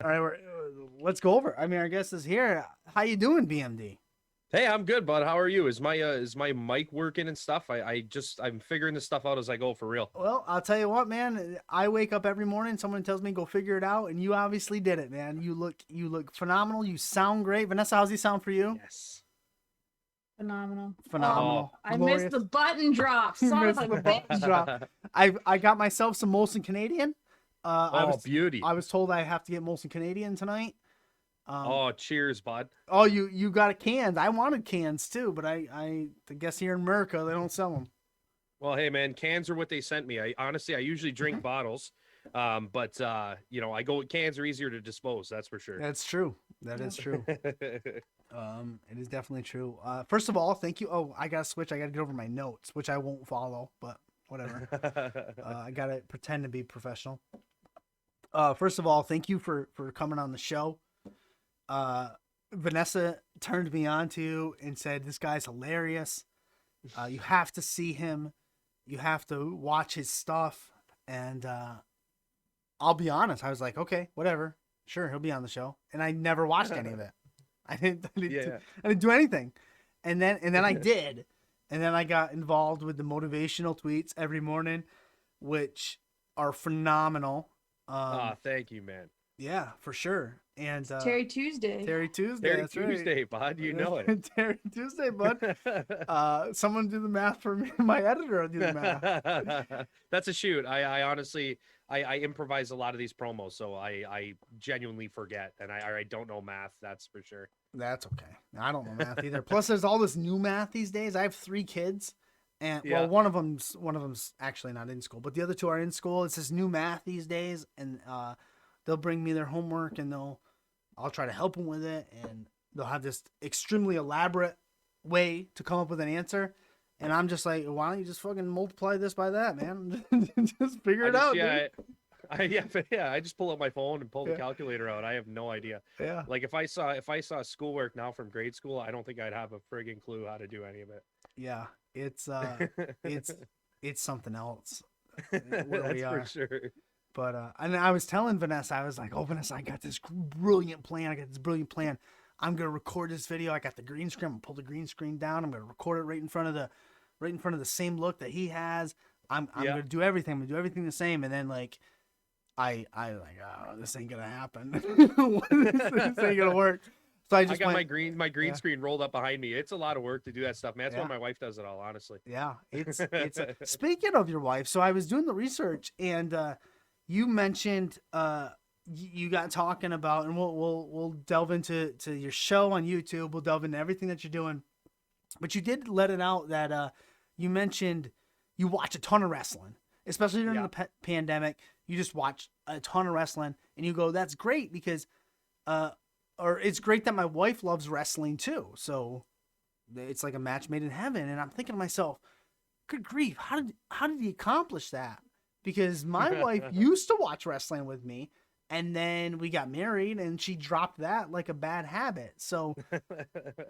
All right, let's go over. I mean, our guest is here. How you doing, BMD? Hey, I'm good, bud. How are you? Is my mic working and stuff? I'm figuring this stuff out as I go for real. Well, I'll tell you what, man. I wake up every morning. Someone tells me go figure it out, and you obviously did it, man. You look phenomenal. You sound great. Vanessa, how's he sound for you? Yes. Phenomenal. Oh. Phenomenal. I missed Glorious. the button drop. You Son of missed a the button bitch. drop. I got myself some Molson Canadian. Oh, beauty. I was told I have to get Molson Canadian tonight. Oh, cheers, bud. Oh, you got cans. I wanted cans too, but I guess here in America they don't sell them. Well, hey, man, cans are what they sent me. I usually drink bottles, but I go with cans are easier to dispose. That's for sure. That's true. That is true. It is definitely true. First of all, thank you. Oh, I gotta switch. I gotta get over my notes, which I won't follow, but whatever. I gotta pretend to be professional. First of all, thank you for coming on the show. Vanessa turned me on to you and said, "This guy's hilarious. You have to see him. You have to watch his stuff." And I'll be honest, I was like, "Okay, whatever. Sure, he'll be on the show." And I never watched any of it. I didn't do anything. And then I did. And then I got involved with the motivational tweets every morning, which are phenomenal. Thank you, man. Yeah, for sure. And Terry Tuesday. Terry Tuesday. Terry That's Tuesday, right. bud. You know it. Terry Tuesday, bud. Someone do the math for me. My editor will do the math. That's a shoot. I honestly, I improvise a lot of these promos, so I genuinely forget, and I don't know math. That's for sure. That's okay. I don't know math either. Plus, there's all this new math these days. I have 3 kids, and Yeah. well, one of them's actually not in school, but the other 2 are in school. It's this new math these days, and they'll bring me their homework, and I'll try to help them with it, and they'll have this extremely elaborate way to come up with an answer, and I'm just like, why don't you just fucking multiply this by that, man? Just figure it out. Yeah, dude. I just pull up my phone and pull the calculator out. I have no idea. Yeah. Like if I saw schoolwork now from grade school, I don't think I'd have a friggin' clue how to do any of it. Yeah. It's something else. That's we are. for sure. But and I was telling Vanessa, I was like, "Oh, Vanessa, I got this brilliant plan. I'm gonna record this video. I got the green screen. I'm gonna pull the green screen down. I'm gonna record it right in front of the same look that he has. I'm gonna do everything. I'm gonna do everything the same." And then like, I like, oh, this ain't gonna happen. This ain't gonna work. So I got my green screen rolled up behind me. It's a lot of work to do that stuff, man. That's why my wife does it all, honestly. Yeah, it's speaking of your wife. So I was doing the research, and you mentioned you got talking about, and we'll delve into your show on YouTube. We'll delve into everything that you're doing, but you did let it out that you mentioned you watch a ton of wrestling, especially during the pandemic. You just watch a ton of wrestling, and you go, "That's great," because or it's great that my wife loves wrestling too. So it's like a match made in heaven. And I'm thinking to myself, good grief, how did he accomplish that? Because my wife used to watch wrestling with me, and then we got married, and she dropped that like a bad habit. So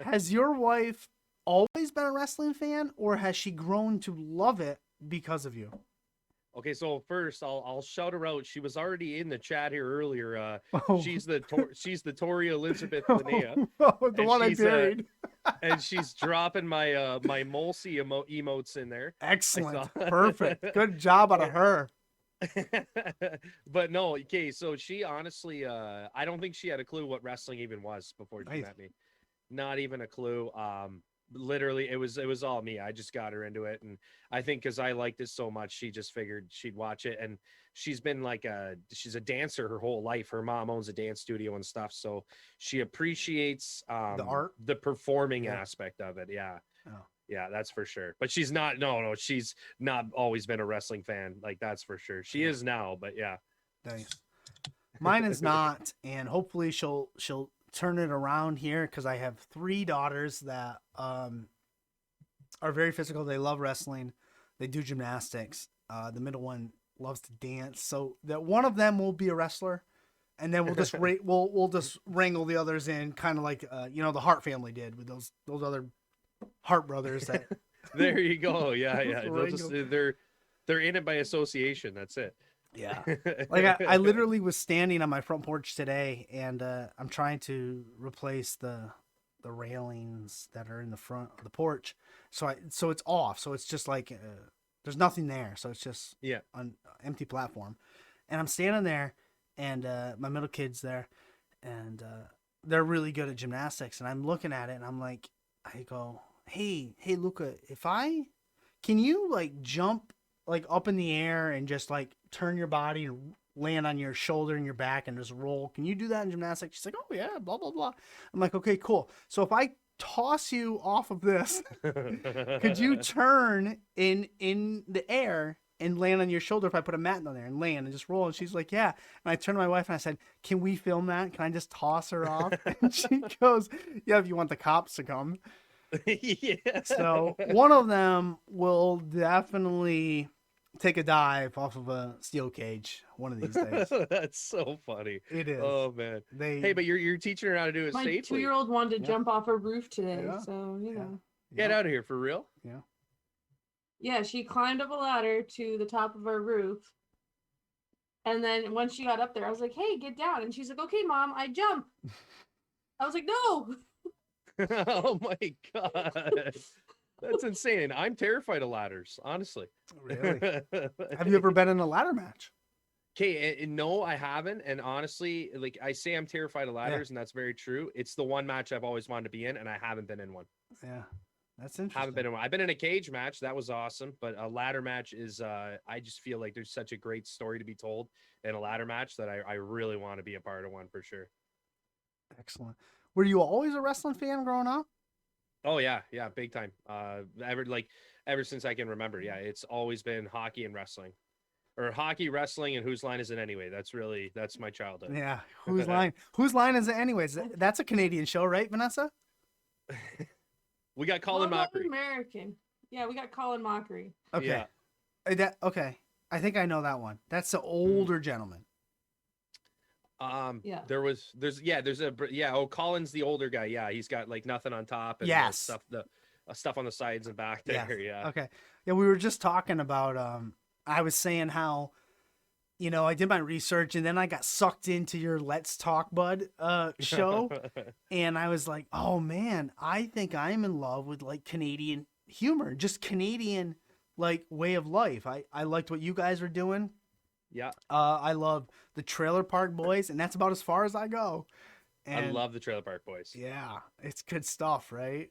has your wife always been a wrestling fan, or has she grown to love it because of you? Okay, so first I'll shout her out. She was already in the chat here earlier. She's the Tori Elizabeth Linnea. The one I buried. And she's dropping my my Molsey emotes in there. Excellent. Perfect. Good job out of her. But no, okay, so she honestly I don't think she had a clue what wrestling even was before she met me. Not even a clue. Literally it was all me. I just got her into it, and I think because I liked it so much, she just figured she'd watch it. And she's been like she's a dancer her whole life. Her mom owns a dance studio and stuff, so she appreciates the art, the performing aspect of it. Yeah, that's for sure. But she's not she's not always been a wrestling fan, like, that's for sure. She is now, but yeah. Nice. Mine is not, and hopefully she'll turn it around here, because I have 3 daughters that are very physical. They love wrestling. They do gymnastics. The middle one loves to dance. So that one of them will be a wrestler, and then we'll just we'll just wrangle the others in, kind of like the Hart family did with those other Hart brothers. That there you go. Yeah. They're in it by association. That's it. Yeah. Like I literally was standing on my front porch today, and I'm trying to replace the railings that are in the front of the porch. So it's off. So it's just like there's nothing there. So it's just Yeah. an empty platform, and I'm standing there, and my middle kid's there, and they're really good at gymnastics, and I'm looking at it, and I'm like, I go, hey Luca, can you like jump like up in the air and just like turn your body and land on your shoulder and your back and just roll? Can you do that in gymnastics? She's like, oh yeah, blah blah blah. I'm like, okay, cool. So if I toss you off of this, could you turn in the air and land on your shoulder if I put a mat on there and land and just roll? And she's like, yeah. And I turned to my wife and I said, can we film that? Can I just toss her off? And she goes, yeah, if you want the cops to come. Yeah. So one of them will definitely take a dive off of a steel cage one of these days. That's so funny. It is. Oh man. They Hey, but you're teaching her how to do it My safely. 2-year-old wanted to Yeah. jump off a roof today, Yeah. so you know. Get out of here for real. Yeah. Yeah, she climbed up a ladder to the top of our roof. And then once she got up there, I was like, hey, get down. And she's like, okay, Mom, I jump. I was like, no. Oh my god. That's insane. I'm terrified of ladders, honestly. Really? Have you ever been in a ladder match? Okay, and no, I haven't. And honestly, like I say, I'm terrified of ladders, and that's very true. It's the one match I've always wanted to be in, and I haven't been in one. Yeah. That's interesting. Haven't been in one. I've been in a cage match. That was awesome. But a ladder match is, I just feel like there's such a great story to be told in a ladder match that I really want to be a part of one for sure. Excellent. Were you always a wrestling fan growing up? Oh yeah, big time. Ever since I can remember. Yeah, it's always been hockey and wrestling. Or hockey, wrestling, and Whose Line Is It Anyway? That's my childhood. Yeah. Whose line? Whose line is it anyways? That's a Canadian show, right, Vanessa? We got Colin Well, that's Mockery. American. Yeah, we got Colin Mockery. Okay. Yeah. Okay. I think I know that one. That's the older gentleman. Yeah. Oh, Colin's the older guy. Yeah, he's got like nothing on top and Yes. the stuff on the sides and back there. Yeah. Okay. Yeah, we were just talking about I was saying how I did my research and then I got sucked into your Let's Talk Bud show and I was like, "Oh man, I think I'm in love with like Canadian humor, just Canadian like way of life." I liked what you guys were doing. Yeah. I love the Trailer Park Boys, and that's about as far as I go. And I love the Trailer Park Boys. yeah, it's good stuff, right?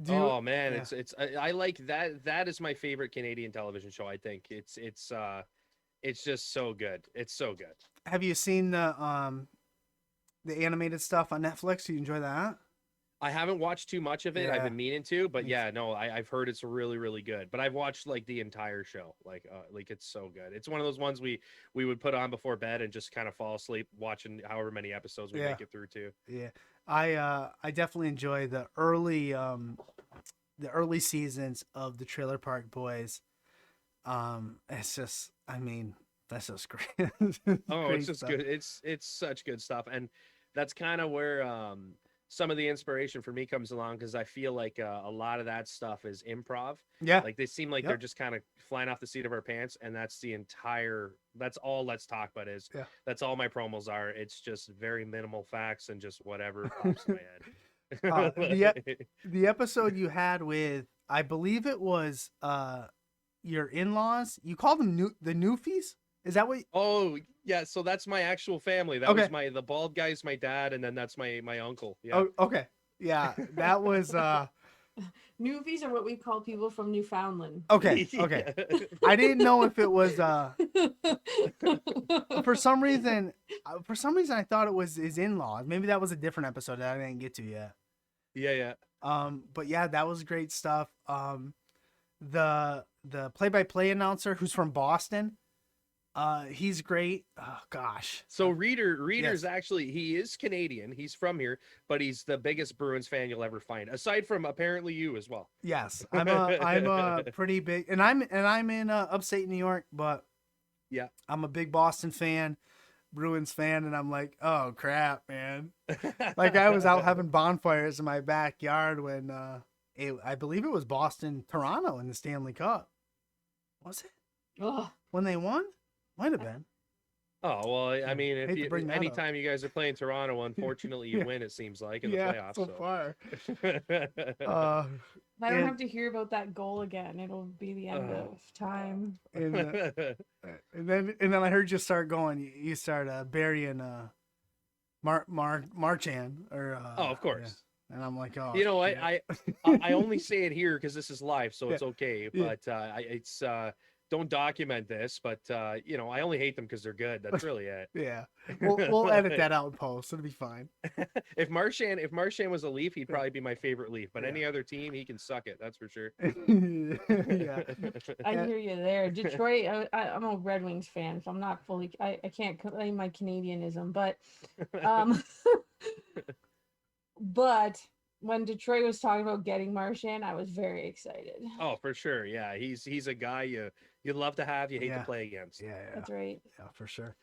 Oh man, yeah. I like that. That is my favorite Canadian television show. I think it's just so good. It's so good. Have you seen the animated stuff on Netflix? You enjoy that? I haven't watched too much of it. I've Yeah. been meaning to, but yeah, no, I've heard it's really, really good. But I've watched like the entire show. Like it's so good. It's one of those ones we would put on before bed and just kind of fall asleep watching however many episodes we Yeah. make it through to. Yeah, I definitely enjoy the early seasons of the Trailer Park Boys. It's just, I mean, that's just great. Oh, Great it's just stuff. good. It's such good stuff, and that's kind of where some of the inspiration for me comes along because I feel like a lot of that stuff is improv. Yeah, Like they seem like Yep. they're just kind of flying off the seat of our pants, and that's all Let's Talk About is. Yeah. That's all my promos are. It's just very minimal facts and just whatever pops in my Uh, head. the episode you had with, I believe it was your in-laws. You called them the Newfies. Is that what? Oh yeah, so that's my actual family. That Okay. was the bald guy's my dad, and then that's my uncle. Yeah. Oh, okay. Yeah, that was Newfies are what we call people from Newfoundland. okay. Okay. I didn't know if it was for some reason I thought it was his in-laws. Maybe that was a different episode that I didn't get to yet. Yeah. But yeah, that was great stuff. The play-by-play announcer who's from Boston, he's great. Oh gosh. So Reader's Yes. actually, he is Canadian. He's from here, but he's the biggest Bruins fan you'll ever find, aside from apparently you as well. Yes, I'm a pretty big, and I'm in upstate New York, but Yeah. I'm a big Boston fan, Bruins fan, and I'm like, oh crap, man. Like I was out having bonfires in my backyard when I believe it was Boston Toronto in the Stanley Cup. Was it Ugh. when they won? Might have been. Oh well, I Yeah, mean, if hate to you bring that up. anytime you guys are playing Toronto, unfortunately you Yeah. win. It seems like in the Yeah, playoffs. so So. far. If I don't And have to hear about that goal again, it'll be the end of time. and and then I heard you start going. You start burying Marchand or Oh, of yeah. course. And I'm like, oh You know, shit. I only say it here because this is live, so Yeah, it's okay. yeah. But it's don't document this. But you know, I only hate them because they're good. That's really it. Yeah, we'll edit that out in post. It'll be fine. If Marchand was a Leaf, he'd probably be my favorite Leaf. But Yeah. any other team, he can suck it. That's for sure. Yeah. I hear you there. Detroit, I'm a Red Wings fan, so I'm not fully, I can't claim my Canadianism, but, but when Detroit was talking about getting Marchand, I was very excited. Oh, for sure. Yeah, he's a guy you'd love to have, you hate to play against. Yeah, That's right. yeah, for sure.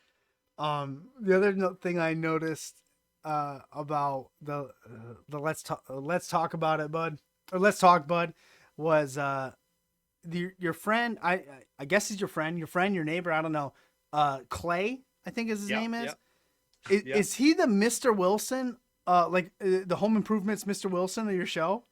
The other thing I noticed about the let's talk about it, bud, or let's talk, bud, was your friend. I guess he's your friend, your neighbor. I don't know. Clay, I think is his name is. Yep. Is he the Mr. Wilson? The Home Improvements Mr. Wilson of your show?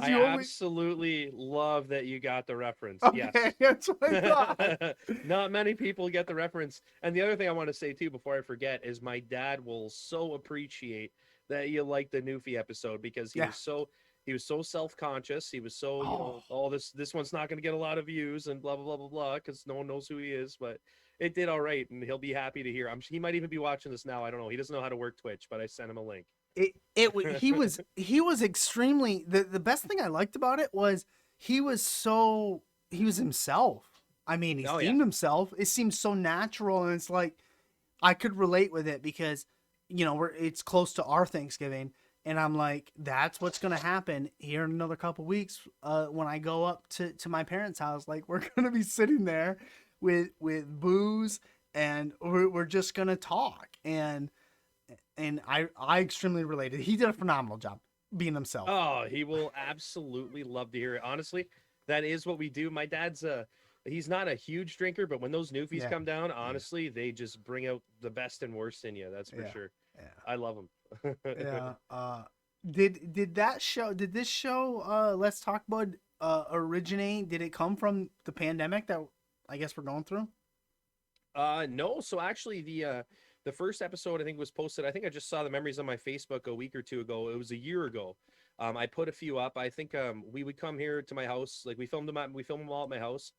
I absolutely love that you got the reference. Okay, Yes. that's what I thought. Not many people get the reference. And the other thing I want to say too, before I forget, is my dad will so appreciate that you like the Newfie episode because he was so self-conscious. He was so, you know, oh, this one's not going to get a lot of views and blah, blah, blah, blah, blah, because no one knows who he is, but it did all right. And he'll be happy to hear. He might even be watching this now. I don't know. He doesn't know how to work Twitch, but I sent him a link. He was extremely, the best thing I liked about it was he was himself. I mean, he seemed himself. It seemed so natural, and it's like I could relate with it because, you know, it's close to our Thanksgiving, and I'm like, that's what's gonna happen here in another couple weeks when I go up to my parents' house. Like, we're gonna be sitting there with booze, and we're just gonna talk, and I extremely related. He did a phenomenal job being himself. Oh, he will absolutely love to hear it. Honestly, that is what we do. My dad's he's not a huge drinker, but when those Newfies come down, honestly, they just bring out the best and worst in you. That's for sure. Yeah. I love them. Yeah. Did this show Let's Talk Bud originate? Did it come from the pandemic that I guess we're going through? No. So actually the first episode I think was posted. I think I just saw the memories on my Facebook a week or two ago. It was a year ago. I put a few up. I think we would come here to my house. Like we filmed them all at my house.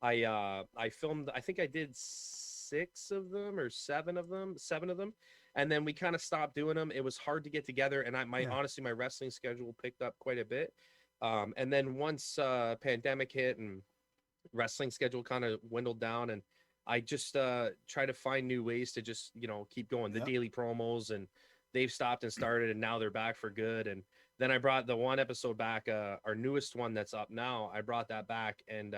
I filmed. I think I did 6 of them or 7 of them, and then we kind of stopped doing them. It was hard to get together, and honestly my wrestling schedule picked up quite a bit. And then once pandemic hit and wrestling schedule kind of dwindled down, and I just try to find new ways to just, you know, keep going. The daily promos, and they've stopped and started, and now they're back for good. And then I brought the one episode back, our newest one that's up now. I brought that back, and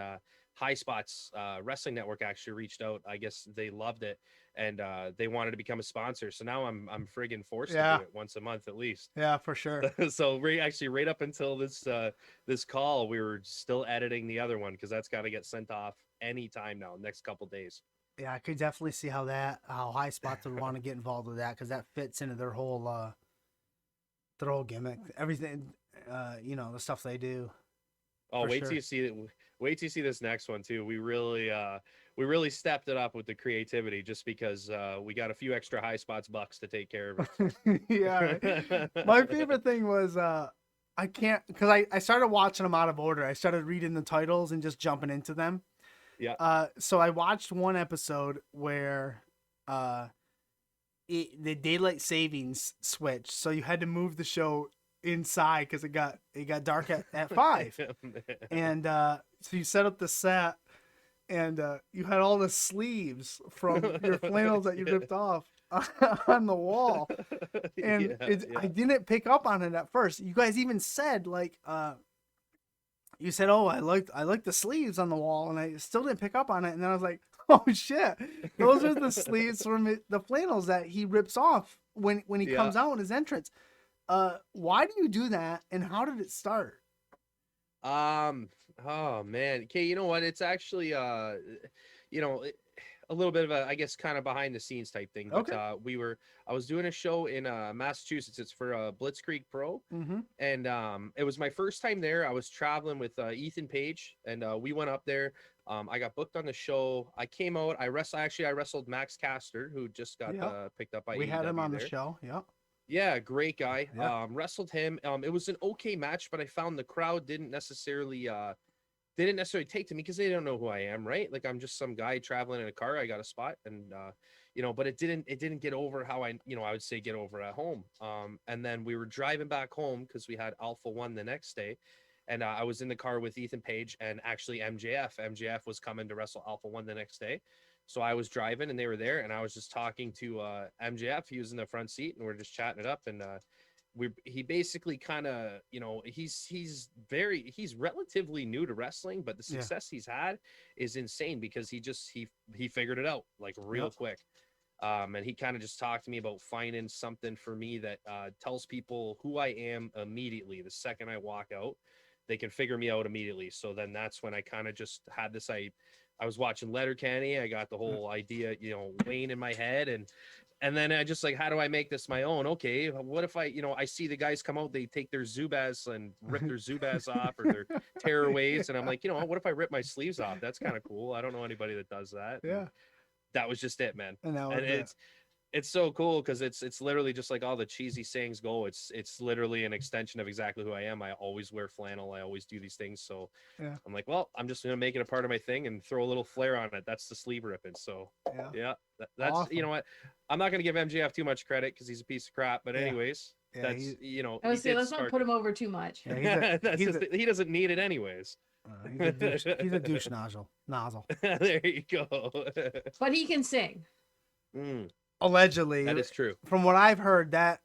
High Spots Wrestling Network actually reached out. I guess they loved it, and they wanted to become a sponsor. So now I'm friggin' forced to do it once a month at least. Yeah, for sure. So right up until this call, we were still editing the other one because that's got to get sent off anytime now, next couple days. Yeah, I could definitely see how High Spots would want to get involved with that because that fits into their whole gimmick, everything, you know, the stuff they do. Oh, wait till you see it. Wait till you see this next one too. We really stepped it up with the creativity just because we got a few extra High Spots bucks to take care of it. Yeah, my favorite thing was I can't, because I started watching them out of order. I started reading the titles and just jumping into them. Yeah. So I watched one episode where the daylight savings switched, so you had to move the show inside because it got dark at 5. And so you set up the set, and you had all the sleeves from your flannels that you ripped off on the wall, and I didn't pick up on it at first. You guys even said like you said, oh, I like the sleeves on the wall, and I still didn't pick up on it. And then I was like, oh shit, those are the sleeves from the flannels that he rips off when he comes out in his entrance. Why do you do that, and how did it start? Oh man. Okay, you know what? It's actually you know, a little bit of a, I guess, kind of behind the scenes type thing. But Okay. I was doing a show in Massachusetts. It's for Blitzkrieg Pro, Mm-hmm. and it was my first time there. I was traveling with Ethan Page, and we went up there. I got booked on the show. I came out. I wrestled Max Caster, who just got Yeah. picked up by We had him AEW on the there. show. Yeah. Yeah, great guy. Yeah. Wrestled him. It was an okay match, but I found the crowd didn't necessarily take to me because they don't know who I am, right? Like I'm just some guy traveling in a car. I got a spot, and but it didn't get over how I would say get over at home. And then we were driving back home because we had Alpha One the next day, and I was in the car with Ethan Page and actually MJF. MJF was coming to wrestle Alpha One the next day. So I was driving and they were there, and I was just talking to MJF. He was in the front seat, and we're just chatting it up. And he basically kind of, he's relatively new to wrestling, but the success he's had is insane because he figured it out like real quick. And he kind of just talked to me about finding something for me that tells people who I am immediately. The second I walk out, they can figure me out immediately. So then that's when I kind of just had this, I was watching Letterkenny. I got the whole idea, Wayne in my head. And then I just like, how do I make this my own? Okay, what if I see the guys come out, they take their Zubaz and rip their Zubaz off or their tearaways. And I'm like, what if I rip my sleeves off? That's kind of cool. I don't know anybody that does that. Yeah. And that was just it, man. And it's so cool because it's literally just like all the cheesy sayings go. It's literally an extension of exactly who I am. I always wear flannel. I always do these things. So I'm like, well, I'm just gonna make it a part of my thing and throw a little flair on it. That's the sleeve ripping. So that's awesome. You know what? I'm not gonna give MJF too much credit because he's a piece of crap. But anyways, that's I would say let's not put him over too much. Yeah, he doesn't need it anyways. He's a douche nozzle. There you go. But he can sing. Allegedly, that is true. From what I've heard, that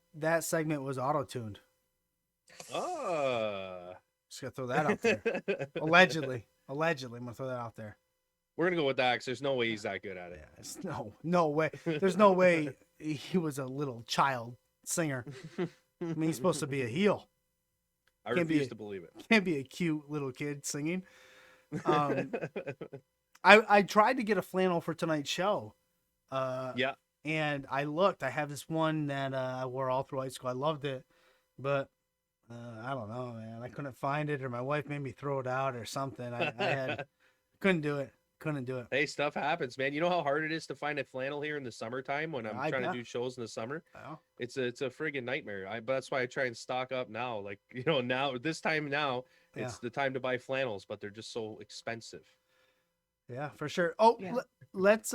segment was auto-tuned. Just gotta throw that out there. Allegedly, I'm gonna throw that out there. We're gonna go with that because there's no way he's that good at it. Yeah, it's no way. There's no way he was a little child singer. I mean, he's supposed to be a heel. I refuse to believe it. Can't be a cute little kid singing. I tried to get a flannel for tonight's show. And I looked. I have this one that I wore all through high school. I loved it, but I don't know, man. I couldn't find it, or my wife made me throw it out, or something. Couldn't do it. Hey, stuff happens, man. You know how hard it is to find a flannel here in the summertime when I'm trying to do shows in the summer. Oh. It's a friggin' nightmare. But that's why I try and stock up now. Like now it's the time to buy flannels, but they're just so expensive. Yeah, for sure. Oh, let's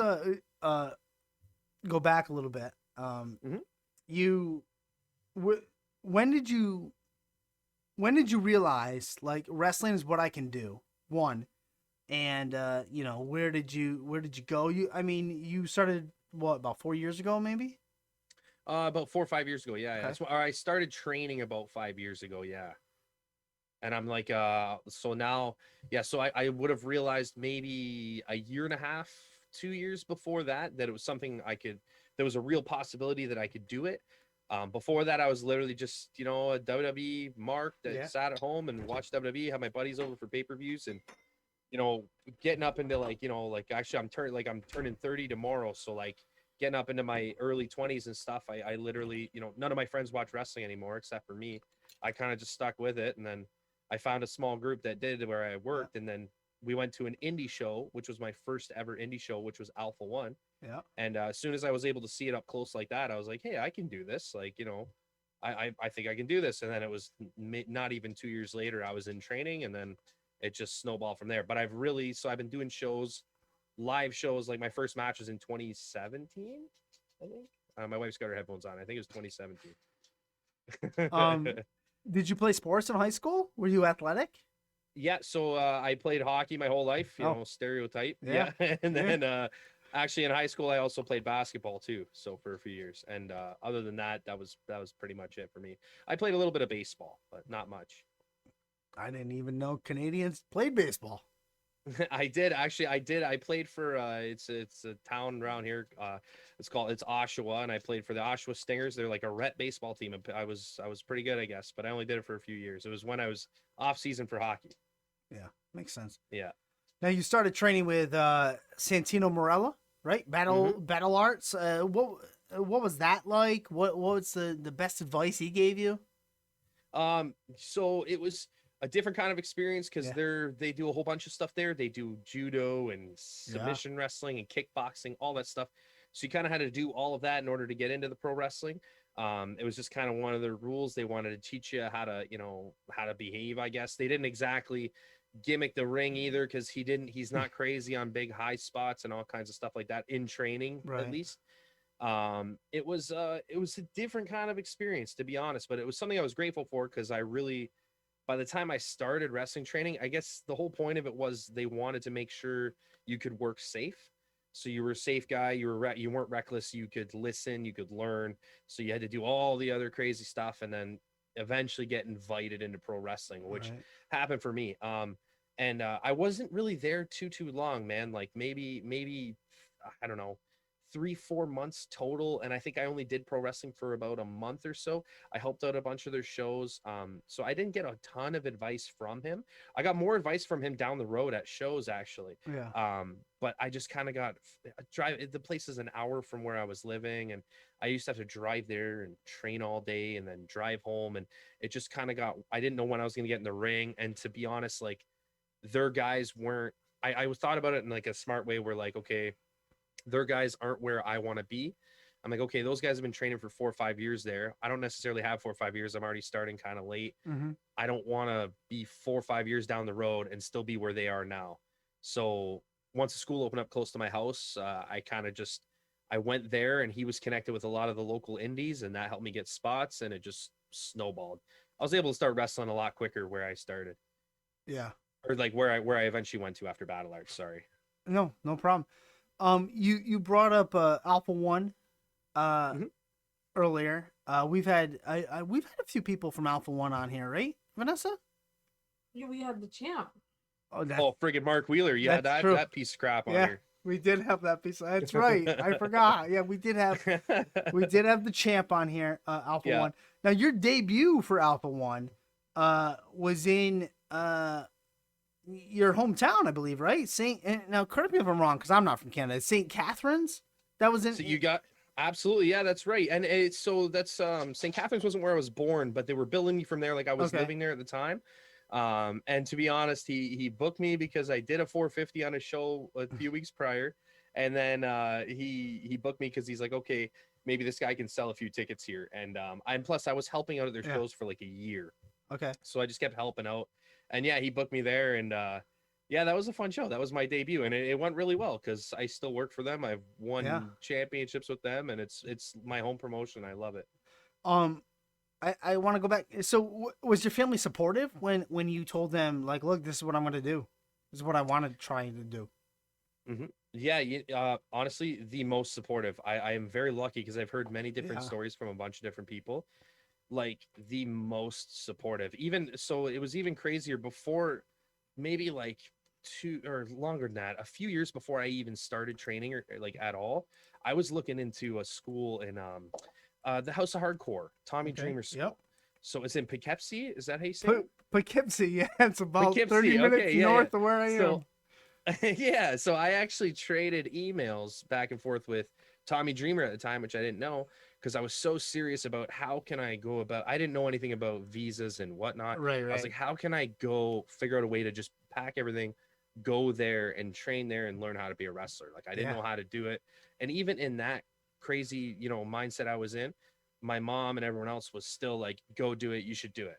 go back a little bit. When did you realize like wrestling is what I can do? One, and where did you go? You started about 4 years ago, maybe? About 4 or 5 years ago. Yeah. Okay. That's why I started training about 5 years ago. Yeah. And I'm like, so now, so I would have realized maybe a year and a half, 2 years before that it was something there was a real possibility that I could do it. Before that, I was literally just, a WWE mark that sat at home and watched WWE, had my buddies over for pay-per-views and, getting up into actually I'm turning 30 tomorrow. So like getting up into my early 20s and stuff, I literally, none of my friends watch wrestling anymore except for me. I kind of just stuck with it. And then I found a small group that did where I worked. And then we went to an indie show, which was my first ever indie show, which was Alpha One. Yeah. And as soon as I was able to see it up close like that, I was like, hey, I can do this. Like, I think I can do this. And then it was not even 2 years later, I was in training, and then it just snowballed from there. But I've been doing live shows. Like my first match was in 2017, I think. My wife's got her headphones on. I think it was 2017. Did you play sports in high school? Were you athletic? Yeah, so I played hockey my whole life, stereotype. Yeah. And then actually in high school I also played basketball too, so for a few years. And other than that, that was pretty much it for me. I played a little bit of baseball, but not much. I didn't even know Canadians played baseball. I did. I played for it's a town around here. It's Oshawa, and I played for the Oshawa Stingers. They're like a rep baseball team. I was pretty good, I guess, but I only did it for a few years. It was when I was off season for hockey. Yeah, makes sense. Yeah. Now you started training with Santino Marella, right? Battle arts. What was that like? What's the best advice he gave you? So it was a different kind of experience because Yeah. they do a whole bunch of stuff there. They do judo and submission wrestling and kickboxing, all that stuff. So you kind of had to do all of that in order to get into the pro wrestling. It was just kind of one of the rules. They wanted to teach you how to, how to behave, I guess. They didn't exactly gimmick the ring either because he's not crazy on big high spots and all kinds of stuff like that in training, at least. It was a different kind of experience, to be honest, but it was something I was grateful for because by the time I started wrestling training, I guess the whole point of it was they wanted to make sure you could work safe. So you were a safe guy, you weren't reckless, you could listen, you could learn. So you had to do all the other crazy stuff and then eventually get invited into pro wrestling, which happened for me. And I wasn't really there too long, man. Like maybe I don't know, 3-4 months total, and I think I only did pro wrestling for about a month or so. I helped out a bunch of their shows, so I didn't get a ton of advice from him. I got more advice from him down the road at shows, actually. But I just kind of got the place is an hour from where I was living, and I used to have to drive there and train all day and then drive home, and it just kind of I didn't know when I was going to get in the ring. And to be honest, like, their guys weren't, I thought about it in like a smart way where, like, okay, their guys aren't where I want to be. I'm like, okay, those guys have been training for 4 or 5 years there. I don't necessarily have 4 or 5 years. I'm already starting kind of late. I don't want to be 4 or 5 years down the road and still be where they are now. So once the school opened up close to my house, I went there, and he was connected with a lot of the local indies, and that helped me get spots, and it just snowballed. I was able to start wrestling a lot quicker where I started. Yeah. Or like where I eventually went to after Battle Arts. Sorry. No problem. You brought up Alpha One earlier. We've had a few people from Alpha One on here, right, Vanessa? Yeah, we had the champ. Oh, friggin' Mark Wheeler. Yeah, that piece of crap on here. We did have that piece. That's right. I forgot. Yeah, we did have the champ on here, Alpha One. Now your debut for Alpha One was in your hometown, I believe, right? Now correct me if I'm wrong, because I'm not from Canada. St. Catharines. That was in. So you got absolutely, yeah, that's right. And that's St. Catharines wasn't where I was born, but they were billing me from there, like I was living there at the time. And to be honest, he booked me because I did a 450 on a show a few weeks prior, and then he booked me because he's like, okay, maybe this guy can sell a few tickets here. And plus I was helping out at their shows for like a year. Okay. So I just kept helping out. And yeah, he booked me there, and that was a fun show. That was my debut, and it went really well because I still work for them. I've won championships with them, and it's my home promotion. I love it. I want to go back. So was your family supportive when you told them, like, look, this is what I'm going to do. This is what I want to try to do. Yeah, honestly, the most supportive. I am very lucky because I've heard many different stories from a bunch of different people. Like, the most supportive. Even so, it was even crazier before, maybe like 2 or longer than that, a few years before I even started training or like at all. I was looking into a school in the House of Hardcore, Tommy Dreamer School. Yep. So it's in Poughkeepsie. Is that how you say it? Poughkeepsie, yeah. It's about 30 minutes north of where I am. Yeah, so I actually traded emails back and forth with Tommy Dreamer at the time, which I didn't know, because I was so serious about how can I go about. I didn't know anything about visas and whatnot. Right. I was like, how can I go figure out a way to just pack everything, go there and train there and learn how to be a wrestler. Like, I didn't know how to do it. And even in that crazy, mindset I was in, my mom and everyone else was still like, go do it. You should do it.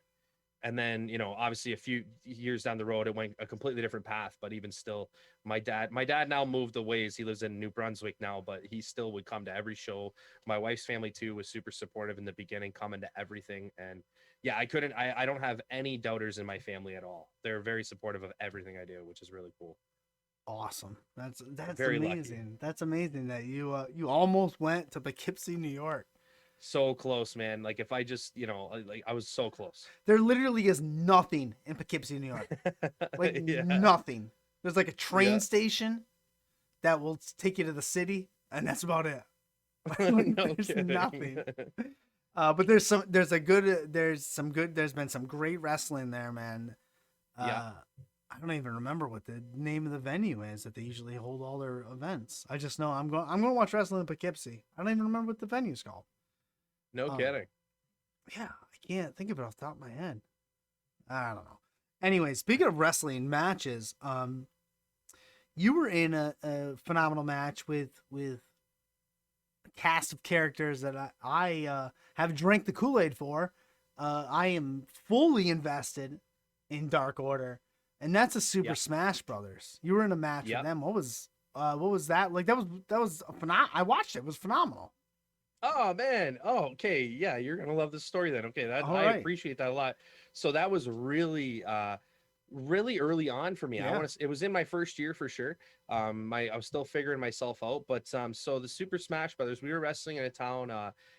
And then, obviously a few years down the road, it went a completely different path. But even still, my dad now moved the ways. He lives in New Brunswick now, but he still would come to every show. My wife's family too was super supportive in the beginning, coming to everything. And yeah, I don't have any doubters in my family at all. They're very supportive of everything I do, which is really cool. Awesome. That's very amazing. Lucky. That's amazing that you almost went to Poughkeepsie, New York. So close, man. Like, if I just, like, I was so close. There literally is nothing in Poughkeepsie, New York. Like, nothing. There's like a train station that will take you to the city, and that's about it. There's nothing. But there's been some great wrestling there, man. I I don't even remember what the name of the venue is that they usually hold all their events. I just know I'm going to watch wrestling in Poughkeepsie. I don't even remember what the venue's called. No kidding. Yeah, I can't think of it off the top of my head. I don't know. Anyway, speaking of wrestling matches, you were in a phenomenal match with a cast of characters that I have drank the Kool-Aid for. I am fully invested in Dark Order, and that's a Super Smash Brothers. You were in a match with them. What was that like? That was I watched it. It was phenomenal. Oh man. Oh, okay. Yeah, you're gonna love this story then. Okay, that All I right. appreciate that a lot. So that was really really early on for me. Yeah. It was in my first year for sure. I was still figuring myself out, but so the Super Smash Brothers, we were wrestling in a town,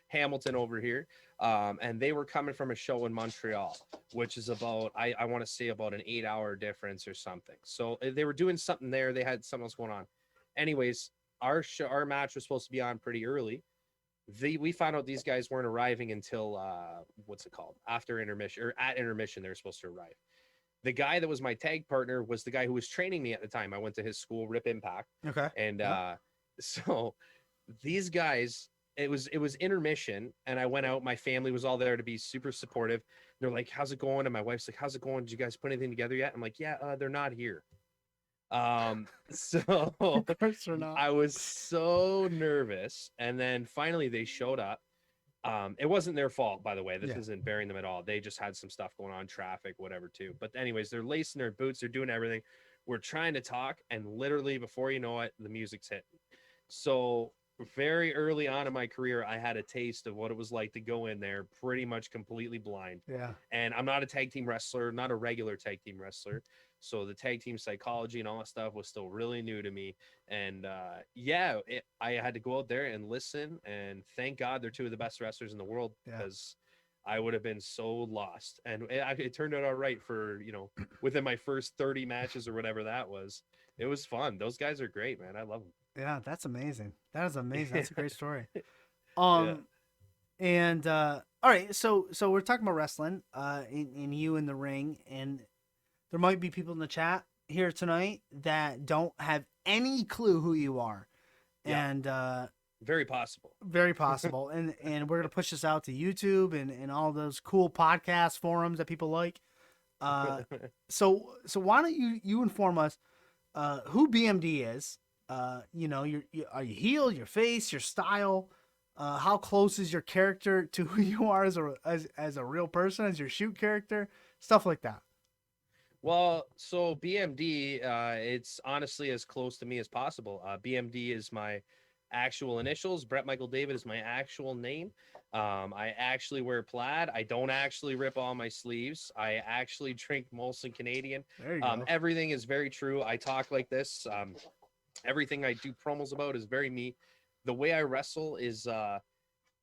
Hamilton over here, and they were coming from a show in Montreal, which is about I want to say about an 8-hour difference or something. So they were doing something there. They had something else going on. Anyways, our match was supposed to be on pretty early. We found out these guys weren't arriving until what's it called, after intermission, or at intermission they were supposed to arrive. The guy that was my tag partner was the guy who was training me at the time. I went to his school, Rip Impact. Okay. And so these guys, it was intermission, and I went out. My family was all there to be super supportive. They're like, "How's it going?" And my wife's like, "How's it going? Did you guys put anything together yet?" I'm like, "Yeah, they're not here." So Of course or not. I was so nervous, and then finally they showed up. It wasn't their fault, by the way. This isn't bearing them at all. They just had some stuff going on, traffic, whatever, too. But anyways, they're lacing their boots, they're doing everything. We're trying to talk, and literally before you know it, the music's hitting. So very early on in my career, I had a taste of what it was like to go in there pretty much completely blind. Yeah. And I'm not a tag team wrestler, not a regular tag team wrestler. So the tag team psychology and all that stuff was still really new to me. And I had to go out there and listen. And thank God they're two of the best wrestlers in the world, because I would have been so lost. And it turned out all right for, within my first 30 matches or whatever that was. It was fun. Those guys are great, man. I love them. Yeah, that's amazing. That is amazing. That's a great story. And all right, so we're talking about wrestling, in you in the ring, and there might be people in the chat here tonight that don't have any clue who you are. And very possible. Very possible. and we're gonna push this out to YouTube and all those cool podcast forums that people like. So why don't you inform us who BMD is? Are you heel, your face, your style? How close is your character to who you are as a real person, as your shoot character, stuff like that. Well, so BMD, it's honestly as close to me as possible. BMD is my actual initials. Brett Michael David is my actual name. I actually wear plaid. I don't actually rip all my sleeves. I actually drink Molson Canadian. There you go. Everything is very true. I talk like this. Everything I do promos about is very me. The way I wrestle is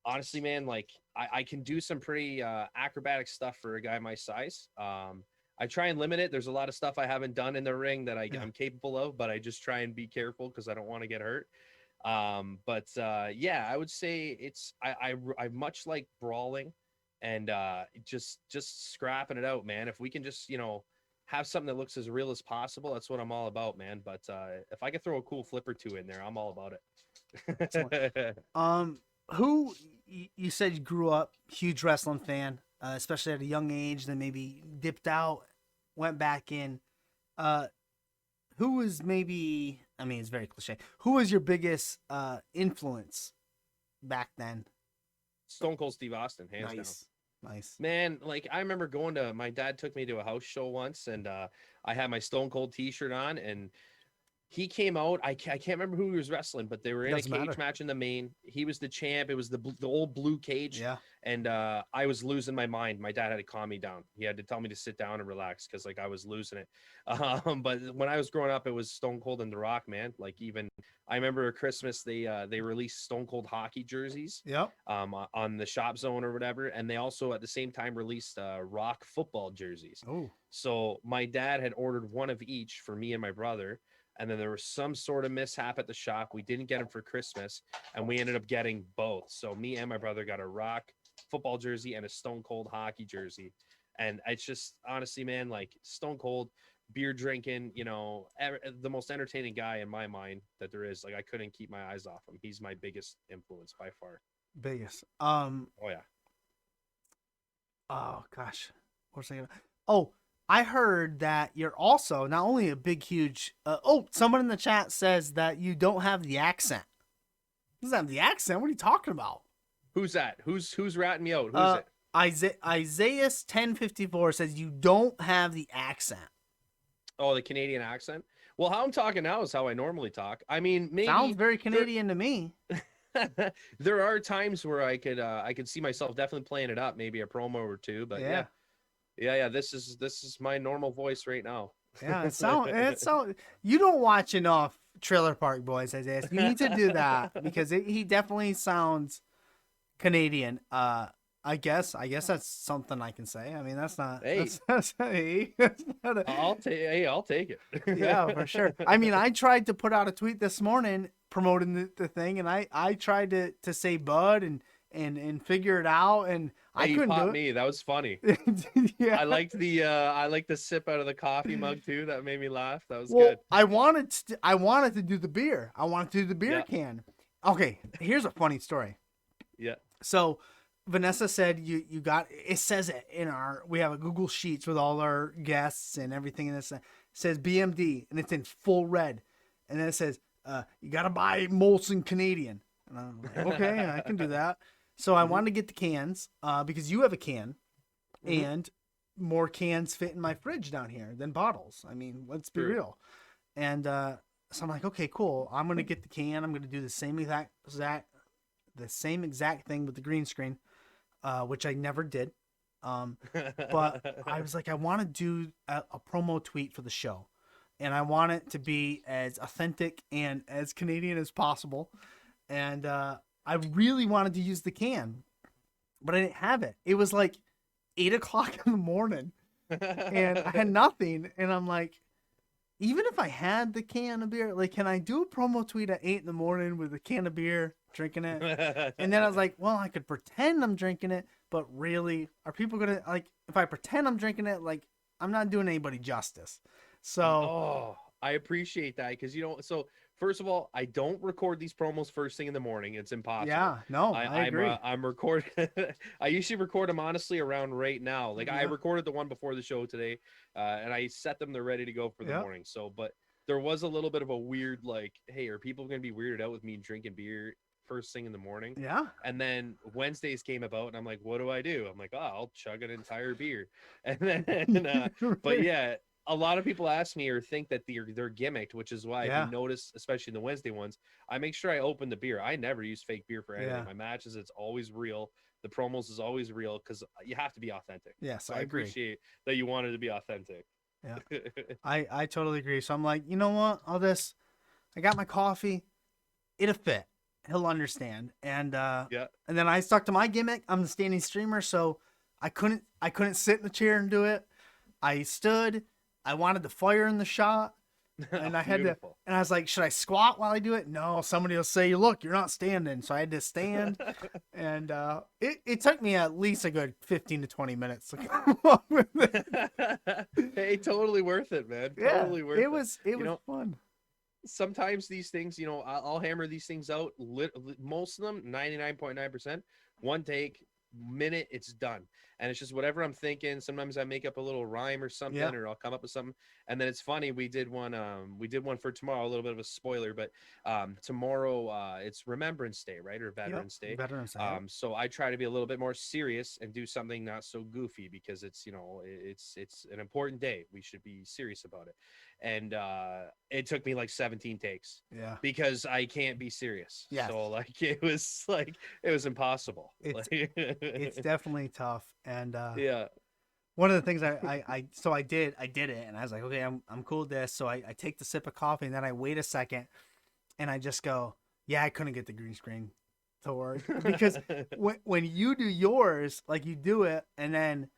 honestly, man, like I can do some pretty acrobatic stuff for a guy my size. I try and limit it. There's a lot of stuff I haven't done in the ring that I'm capable of, but I just try and be careful because I don't want to get hurt. I would say I much like brawling and just scrapping it out, man. If we can just, have something that looks as real as possible, that's what I'm all about, man. But if I could throw a cool flip or two in there, I'm all about it. Who you said you grew up huge wrestling fan, especially at a young age, then maybe dipped out, went back in. Who was maybe, I mean, it's very cliche. Who was your biggest influence back then? Stone Cold Steve Austin, hands down. Nice. Man, like I remember my dad took me to a house show once, and I had my Stone Cold t-shirt on, and he came out. I can't remember who he was wrestling, but they were in a cage match in the main. He was the champ. It was the old blue cage. Yeah. And I was losing my mind. My dad had to calm me down. He had to tell me to sit down and relax because like I was losing it. But when I was growing up, it was Stone Cold and The Rock, man. Like even I remember at Christmas they released Stone Cold hockey jerseys. Yep. On the Shop Zone or whatever, and they also at the same time released Rock football jerseys. Oh. So my dad had ordered one of each for me and my brother. And then there was some sort of mishap at the shop. We didn't get them for Christmas, and we ended up getting both. So me and my brother got a Rock football jersey and a Stone Cold hockey jersey. And it's just honestly, man, like Stone Cold, beer drinking, the most entertaining guy in my mind that there is. Like, I couldn't keep my eyes off him. He's my biggest influence by far. Biggest. Oh yeah. Oh gosh, what was I gonna? Oh, I heard that you're also not only a big, huge. Someone in the chat says that you don't have the accent. Doesn't have the accent. What are you talking about? Who's that? Who's ratting me out? Who's it? Isaiah 1054 says you don't have the accent. Oh, the Canadian accent. Well, how I'm talking now is how I normally talk. I mean, maybe sounds very Canadian to me. There are times where I could see myself definitely playing it up, maybe a promo or two. But yeah. This is my normal voice right now. Yeah, it's so. You don't watch enough Trailer Park Boys, Isaiah. You need to do that because he definitely sounds Canadian. I guess that's something I can say. I mean, that's not. Hey, that's not I'll take it. Yeah, for sure. I mean, I tried to put out a tweet this morning promoting the thing, and I tried to say bud and figure it out, and I couldn't do it. Me. That was funny. Yeah. I liked the sip out of the coffee mug too. That made me laugh. That was good. I wanted to do the beer. I wanted to do the beer can. Okay, here's a funny story. Yeah. So Vanessa said you got it. Says it in we have a Google Sheets with all our guests and everything in this. It says BMD and it's in full red, and then it says you got to buy Molson Canadian. And I'm like, okay, I can do that. So I wanted to get the cans because you have a can, and more cans fit in my fridge down here than bottles. I mean, let's be real. And so I'm like, okay, cool. I'm gonna get the can. I'm gonna do the same exact thing with the green screen, which I never did. But I was like, I want to do a promo tweet for the show, and I want it to be as authentic and as Canadian as possible. And I really wanted to use the can, but I didn't have it. It was like 8:00 in the morning, and I had nothing. And I'm like, even if I had the can of beer, like, can I do a promo tweet at 8 in the morning with a can of beer, drinking it? And then I was like, well, I could pretend I'm drinking it, but really, are people gonna like? If I pretend I'm drinking it, like, I'm not doing anybody justice. So, I appreciate that because so. First of all, I don't record these promos first thing in the morning. It's impossible. Yeah, no, I agree. I'm recording. I usually record them honestly around right now. Like I recorded the one before the show today, and I set them. They're ready to go for the morning. So, but there was a little bit of a weird like, hey, are people going to be weirded out with me drinking beer first thing in the morning? Yeah. And then Wednesdays came about, and I'm like, what do? I'm like, I'll chug an entire beer. And then, but yeah. A lot of people ask me or think that they're gimmicked, which is why if you notice, especially in the Wednesday ones, I make sure I open the beer. I never use fake beer for anything. My matches, it's always real. The promos is always real because you have to be authentic. Yes, so I agree. Appreciate that you wanted to be authentic. Yeah, I totally agree. So I'm like, you know what? I got my coffee. It'll fit. He'll understand. And and then I stuck to my gimmick. I'm the standing streamer, so I couldn't sit in the chair and do it. I stood. I wanted the fire in the shot, and I had to, and I was like, should I squat while I do it? No, somebody will say, look, you're not standing. So I had to stand, and it took me at least a good 15 to 20 minutes to come up with it. Hey, totally worth it, man. Totally worth it. It was fun. Sometimes these things, I'll hammer these things out. Most of them, 99.9%, one take, minute, it's done. And it's just whatever I'm thinking. Sometimes I make up a little rhyme or something, or I'll come up with something. And then it's funny. We did one for tomorrow, a little bit of a spoiler, but tomorrow it's Remembrance Day, right? Or Veterans Day. Veterans Day. So I try to be a little bit more serious and do something not so goofy because it's an important day. We should be serious about it. And it took me like 17 takes. Yeah. Because I can't be serious. Yeah. So it was impossible. It's definitely tough. And yeah. One of the things I did it, and I was like, okay, I'm cool with this. So I take the sip of coffee, and then I wait a second, and I just go, yeah, I couldn't get the green screen to work because when you do yours, like you do it, and then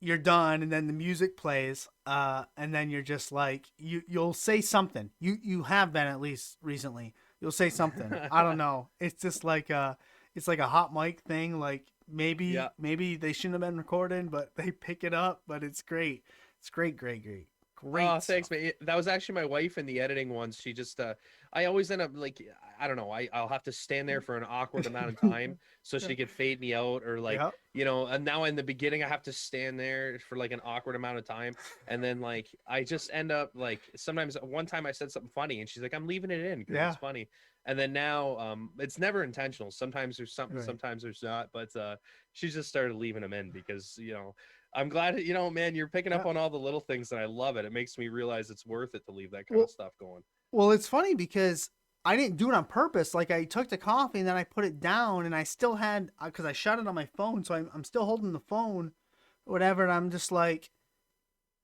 you're done, and then the music plays, and then you're just like you'll say something. You have been at least recently. You'll say something. I don't know. It's just like it's like a hot mic thing, like. Maybe they shouldn't have been recording, but they pick it up. But it's great. It's great. Great. Oh, thanks, stuff. man. That was actually my wife in the editing ones. She just, I always end up like, I don't know. I'll have to stand there for an awkward amount of time so she could fade me out, or like, Yeah. and now in the beginning I have to stand there for like an awkward amount of time, and then like I just end up like sometimes one time I said something funny and she's like, I'm leaving it in because Yeah. it's funny, and then now it's never intentional. Sometimes there's something, Right. sometimes there's not, but she just started leaving them in because I'm glad, man, you're picking up Yeah. on all the little things, and I love it. It makes me realize it's worth it to leave that kind Well, of stuff going. well, it's funny because I didn't do it on purpose. Like I took the coffee and then I put it down, and I still had because I shut it on my phone, so I'm still holding the phone, whatever. And I'm just like,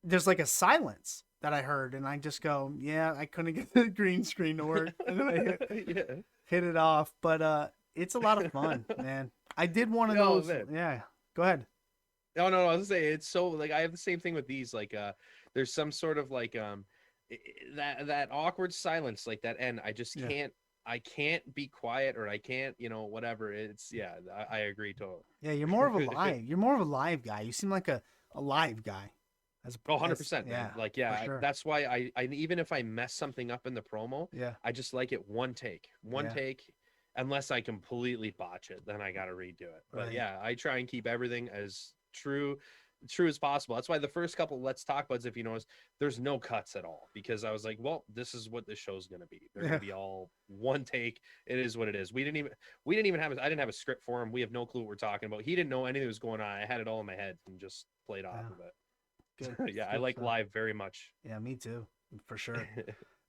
there's like a silence that I heard, and I just go, yeah, I couldn't get the green screen to work, and then I hit it off. But it's a lot of fun, man. I did one of Oh, those. man. Yeah, go ahead. No, I was gonna say it's so like I have the same thing with these. Like, there's some sort of like that awkward silence, like that end. I just Yeah. can't. I can't be quiet, or I can't, whatever. It's I agree totally. Yeah, you're more of a live. You're more of a live guy. You seem like a live guy. As Oh, 100%, man. yeah, Like, for sure. that's why I even if I mess something up in the promo, Yeah. I just like it one take, Yeah. unless I completely botch it, then I got to redo it. But Right. yeah, I try and keep everything as true as possible. That's why the first couple Let's Talk Buds, if you notice, there's no cuts at all, because I was like, well, this is what this show's going to be. They're going to be all one take. It is what it is. I didn't have a script for him. We have no clue what we're talking about. He didn't know anything was going on. I had it all in my head and just played off of it. Good. Yeah, I Good like stuff. live very much. Yeah, me too, for sure.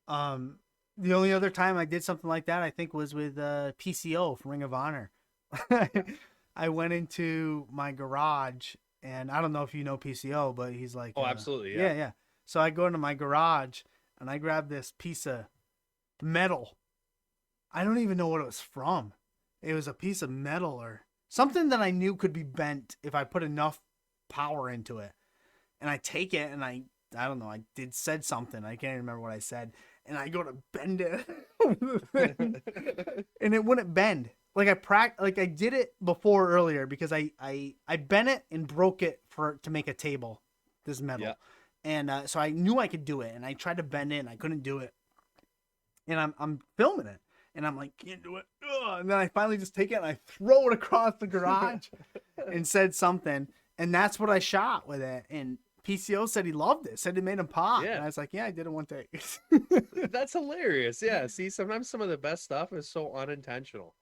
The only other time I did something like that, I think, was with PCO from Ring of Honor. I went into my garage, and I don't know if you know PCO, but he's like, Oh, absolutely, yeah, yeah. yeah. So I go into my garage, and I grab this piece of metal. I don't even know what it was from. It was a piece of metal or something that I knew could be bent if I put enough power into it. And I take it, and I don't know, said something. I can't remember what I said. And I go to bend it over the thing, and it wouldn't bend. Like I did it before earlier because I bent it and broke it to make a table, this metal. Yeah. And so I knew I could do it, and I tried to bend it and I couldn't do it. And I'm filming it, and I'm like, can't do it. Ugh. And then I finally just take it and I throw it across the garage and said something, and that's what I shot with it. And PCO said he loved it, said it made him pop. Yeah. And I was like, yeah, I did it one take. That's hilarious. Yeah. See, sometimes some of the best stuff is so unintentional.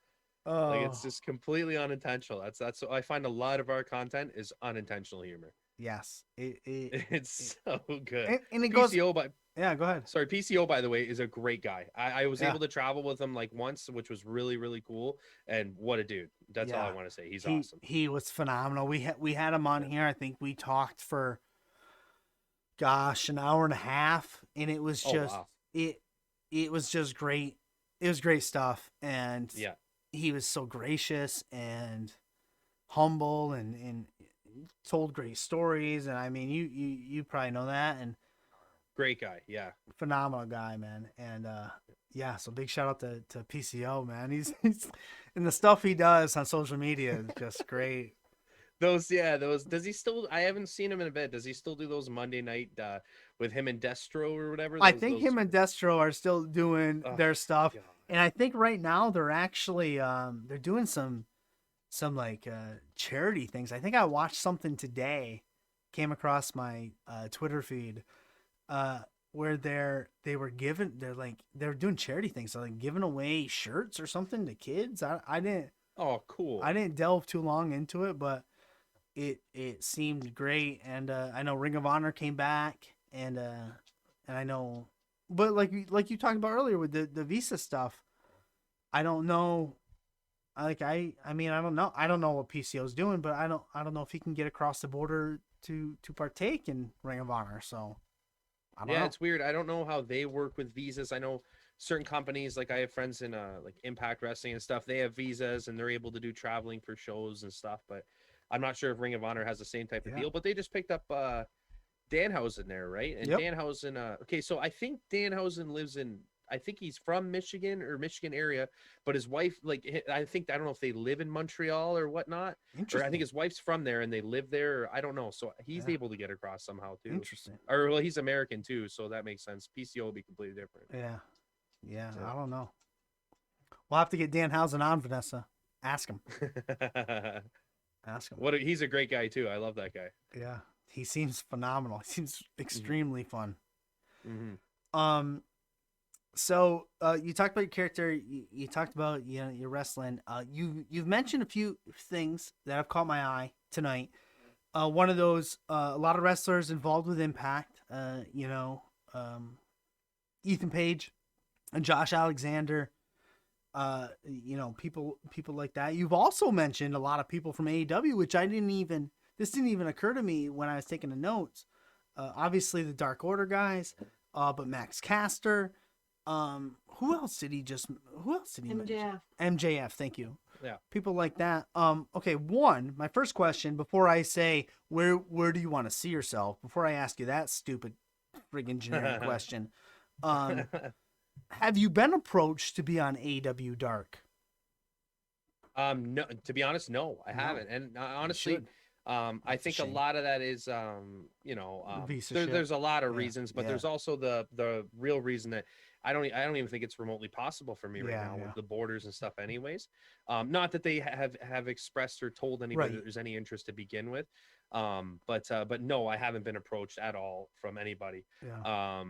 Like, it's just completely unintentional. That's I find a lot of our content is unintentional humor. Yes. It's so good. And it PCO goes. Yeah, go ahead. Sorry, PCO, by the way, is a great guy. I was Yeah. able to travel with him like once, which was really, really cool. And what a dude. That's all I want to say. He's awesome. He was phenomenal. We had him on here. I think we talked for, gosh, an hour and a half, and it was just wow. it was just great. It was great stuff, and Yeah, he was so gracious and humble, and told great stories. And I mean, you probably know that. And great guy. Yeah, phenomenal guy, man. And yeah, so big shout out to PCO, man. He's and the stuff he does on social media is just great. those does he still? I haven't seen him in a bit. Does he still do those Monday night with him and Destro or whatever? I think him and Destro are still doing their stuff. God. And I think right now they're actually they're doing some like charity things. I think I watched something today, came across my Twitter feed, where they're doing charity things. So like giving away shirts or something to kids. I didn't. Oh, cool. I didn't delve too long into it, but it seemed great. And I know Ring of Honor came back, and I know, but like you talked about earlier with the visa stuff, I don't know. I mean, I don't know. I don't know what PCO's doing, but I don't know if he can get across the border to partake in Ring of Honor. So I don't know. It's weird. I don't know how they work with visas. I know certain companies, like I have friends in like Impact Wrestling and stuff, they have visas and they're able to do traveling for shows and stuff, but I'm not sure if Ring of Honor has the same type of deal. But they just picked up Danhausen there, right? And Yep. Danhausen okay, so I think Danhausen lives in, I think he's from Michigan or Michigan area, but his wife, like, I don't know if they live in Montreal or whatnot, or I Interesting. think his wife's from there and they live there. Or I don't know. So he's Yeah. able to get across somehow too. Interesting. Or well, he's American too, so that makes sense. PCO will be completely different. Yeah. Yeah. Yeah. I don't know. We'll have to get Danhausen on, Vanessa. Ask him. Ask him. He's a great guy too. I love that guy. Yeah. He seems phenomenal. He seems extremely fun. Mm-hmm. So you talked about your character. You talked about your wrestling. You've mentioned a few things that have caught my eye tonight. One of those, a lot of wrestlers involved with Impact. Ethan Page and Josh Alexander. People like that. You've also mentioned a lot of people from AEW, which this didn't even occur to me when I was taking the notes. Obviously the Dark Order guys, but Max Caster. Who else did he mention? MJF, thank you. Yeah. People like that. Okay, my first question before I say where do you want to see yourself, before I ask you that stupid friggin' generic question. Have you been approached to be on AEW Dark? No, to be honest, no, I haven't. And honestly, I think a lot of that is, there's a lot of reasons, but there's also the real reason that I don't even think it's remotely possible for me right now with the borders and stuff anyways. Not that they have expressed or told anybody that there's any interest to begin with. But no, I haven't been approached at all from anybody. Yeah.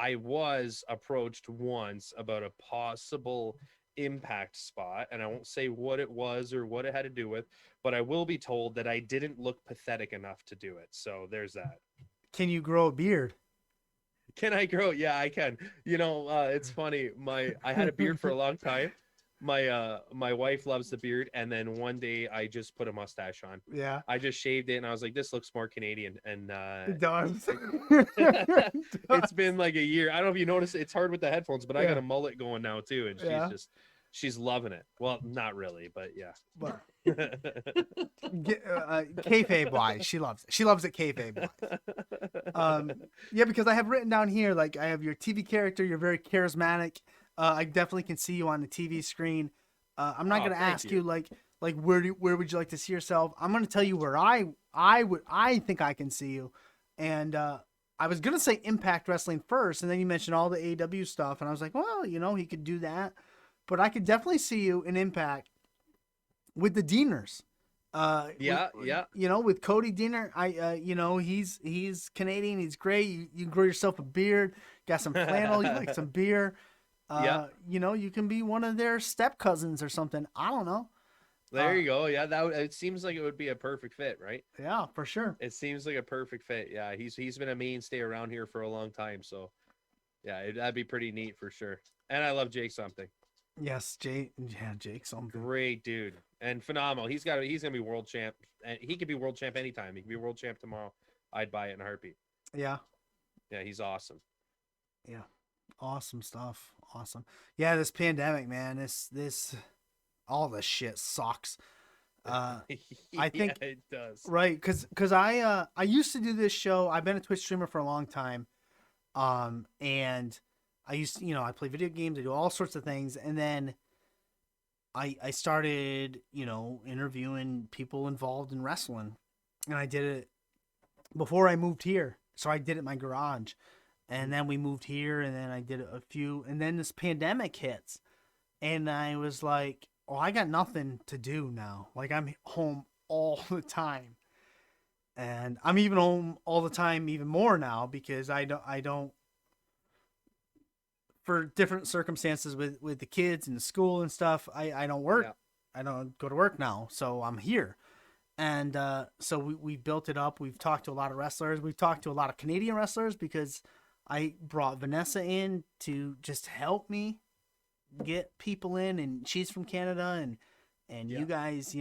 I was approached once about a possible Impact spot, and I won't say what it was or what it had to do with, but I will be told that I didn't look pathetic enough to do it. So there's that. Can you grow a beard? Can I grow? Yeah, I can. It's funny. I had a beard for a long time. My wife loves the beard, and then one day I just put a mustache on. Yeah. I just shaved it, and I was like, "This looks more Canadian." And it does. It's been like a year. I don't know if you notice. It's hard with the headphones, but I got a mullet going now too, and she's loving it. Well, not really, but yeah. But kayfabe wise, she loves it. She loves it kayfabe wise. Yeah, because I have written down here, like, I have your TV character. You're very charismatic. I definitely can see you on the TV screen. I'm not going to ask you like where would you like to see yourself? I'm going to tell you where I think I can see you. And I was going to say Impact Wrestling first, and then you mentioned all the AEW stuff, and I was like, well, he could do that. But I could definitely see you in Impact with the Deaners. With Cody Deaner, he's Canadian. He's great. You can grow yourself a beard. Got some flannel. You like some beer. You can be one of their step cousins or something. I don't know. There you go. Yeah, it seems like it would be a perfect fit, right? Yeah, for sure. It seems like a perfect fit. Yeah, he's been a mainstay around here for a long time, so yeah, that'd be pretty neat for sure. And I love Jake Something. Yes, Jake Something. Great dude and phenomenal. He's gonna be world champ, and he could be world champ anytime. He could be world champ tomorrow. I'd buy it in a heartbeat. Yeah. Yeah, he's awesome. Yeah. Awesome stuff. Awesome. Yeah, this pandemic, man, this all this shit sucks. I think it does. Right, because I used to do this show. I've been a Twitch streamer for a long time. And I used to, I play video games, I do all sorts of things, and then I started, interviewing people involved in wrestling. And I did it before I moved here. So I did it in my garage. And then we moved here, and then I did a few, and then this pandemic hits, and I was like, "Oh, I got nothing to do now. Like, I'm home all the time, and I'm even home all the time, even more now, because I don't, for different circumstances with the kids and the school and stuff. I don't work. Yeah. I don't go to work now, so I'm here." And so we built it up. We've talked to a lot of wrestlers. We've talked to a lot of Canadian wrestlers because I brought Vanessa in to just help me get people in, and she's from Canada, and you guys,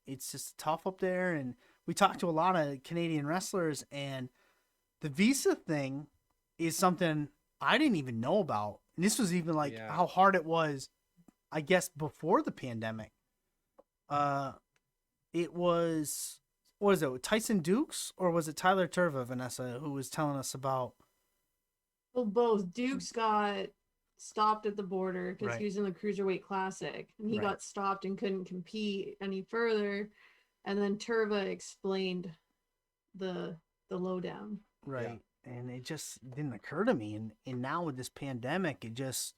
it's just tough up there. And we talked to a lot of Canadian wrestlers, and the visa thing is something I didn't even know about. And this was even how hard it was, I guess, before the pandemic. It was, what is it, Tyson Dukes, or was it Tyler Turva, Vanessa, who was telling us about? Well, both. Dukes got stopped at the border because Right. he was in the Cruiserweight Classic, and he Right. got stopped and couldn't compete any further. And then Turva explained the lowdown. Right. And it just didn't occur to me. And now with this pandemic, it just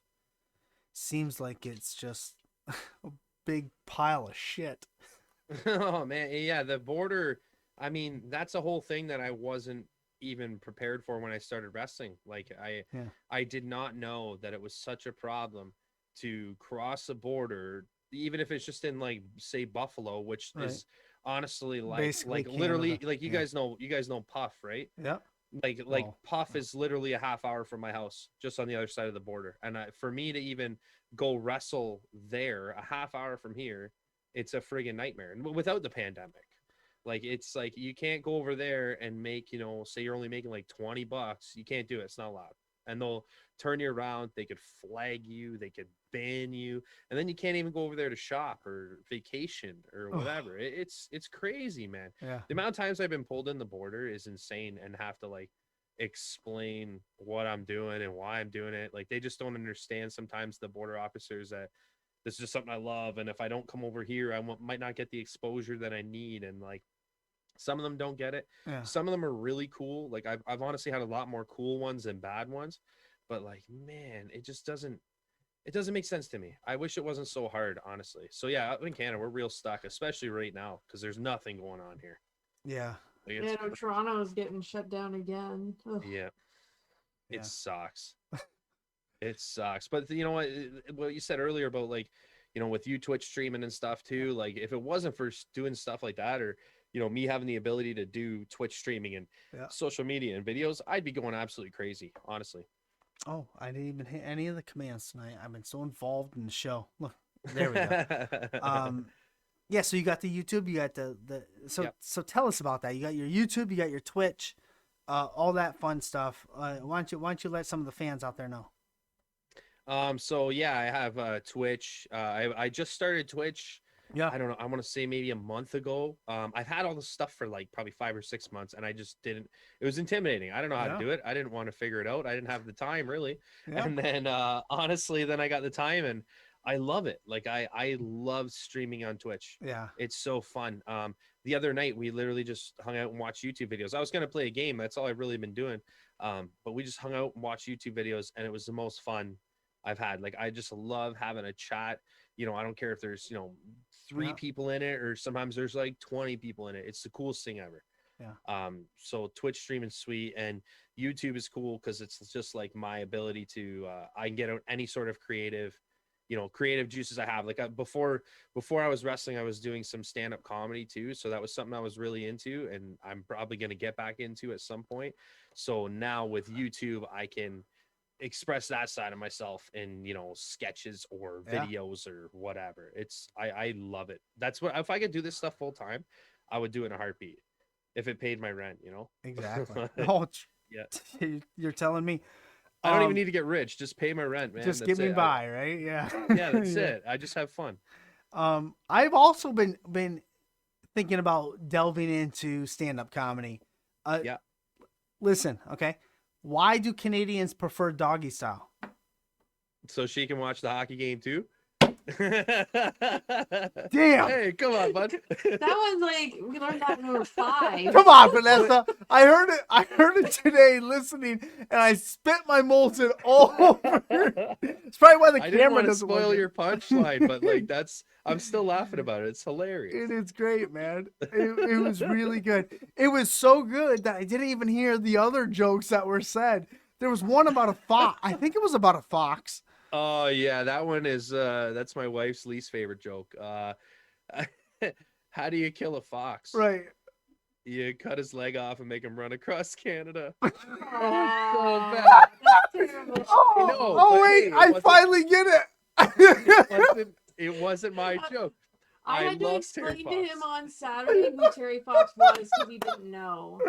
seems like it's just a big pile of shit. Oh man, yeah, the border. I mean, that's a whole thing that I wasn't even prepared for when I started wrestling. Like Yeah. I did not know that it was such a problem to cross the border, even if it's just in like say Buffalo, which Right. is honestly Basically literally Canada. like you Yeah. guys know Puff, right? Yeah. Like Well, Puff is literally a half hour from my house, just on the other side of the border. And for me to even go wrestle there a half hour from here, it's a friggin' nightmare. And without the pandemic, like it's like you can't go over there and make, say you're only making like $20. You can't do it. It's not allowed. And they'll turn you around. They could flag you. They could ban you, and then you can't even go over there to shop or vacation or whatever. It's crazy, man. yeah. The amount of times I've been pulled in the border is insane, and have to like explain what I'm doing and why I'm doing it. Like they just don't understand sometimes, the border officers, that this is just something I love, and if I don't come over here, I might not get the exposure that I need. And like some of them don't get it. Yeah. Some of them are really cool. Like I've honestly had a lot more cool ones than bad ones, but like man, it just doesn't make sense to me. I wish it wasn't so hard, honestly. So yeah, up in Canada, we're real stuck, especially right now, because there's nothing going on here. Yeah. Like, Yeah, no, Toronto is getting shut down again. Ugh. yeah, Yeah. it sucks. It sucks. But you know what you said earlier about like, with you Twitch streaming and stuff too, like if it wasn't for doing stuff like that, or me having the ability to do Twitch streaming and social media and videos, I'd be going absolutely crazy, honestly. Oh, I didn't even hit any of the commands tonight. I've been so involved in the show. Look, there we go. Yeah, so you got the YouTube, you got so tell us about that. You got your YouTube, you got your Twitch, all that fun stuff. Why don't you let some of the fans out there know? So yeah, I have Twitch. I just started Twitch. Yeah. I don't know. I want to say maybe a month ago. I've had all this stuff for like probably 5 or 6 months, and I just didn't. It was intimidating. I don't know how to do it. I didn't want to figure it out. I didn't have the time really. Yeah. And then honestly, then I got the time, and I love it. Like I love streaming on Twitch. Yeah. It's so fun. The other night we literally just hung out and watched YouTube videos. I was gonna play a game. That's all I've really been doing. But we just hung out and watched YouTube videos, and it was the most fun I've had. Like I just love having a chat. I don't care if there's 3 people in it, or sometimes there's like 20 people in it. It's the coolest thing ever. Yeah. So Twitch streaming is and YouTube is cool because it's just like my ability to I can get out any sort of creative juices I have. Like before I was wrestling, I was doing some stand-up comedy too, so that was something I was really into, and I'm probably going to get back into at some point. So now with YouTube, I can express that side of myself in sketches or videos or whatever. I love it. That's what, if I could do this stuff full time, I would do it in a heartbeat if it paid my rent. Exactly. Oh, yeah. You're telling me I don't even need to get rich, just pay my rent, man. Just get me by, right? Yeah. Yeah, that's it. I just have fun. I've also been thinking about delving into stand-up comedy. Listen, okay, why do Canadians prefer doggy style? So she can watch the hockey game too. Damn. Hey, come on, bud. That was like, we learned that when we were 5. Come on, Vanessa. I heard it today listening, and I spit my Molson all over. It's probably why the camera doesn't spoil your punchline, but like I'm still laughing about it. It's hilarious. It is great, man. It was really good. It was so good that I didn't even hear the other jokes that were said. There was one about a fox. I think it was about a fox. Oh yeah, that one is that's my wife's least favorite joke. How do you kill a fox? Right. You cut his leg off and make him run across Canada. Oh, so bad. That's terrible. Oh wait, I finally get it. It wasn't my joke. I had to explain to him on Saturday who Terry Fox was because he didn't know.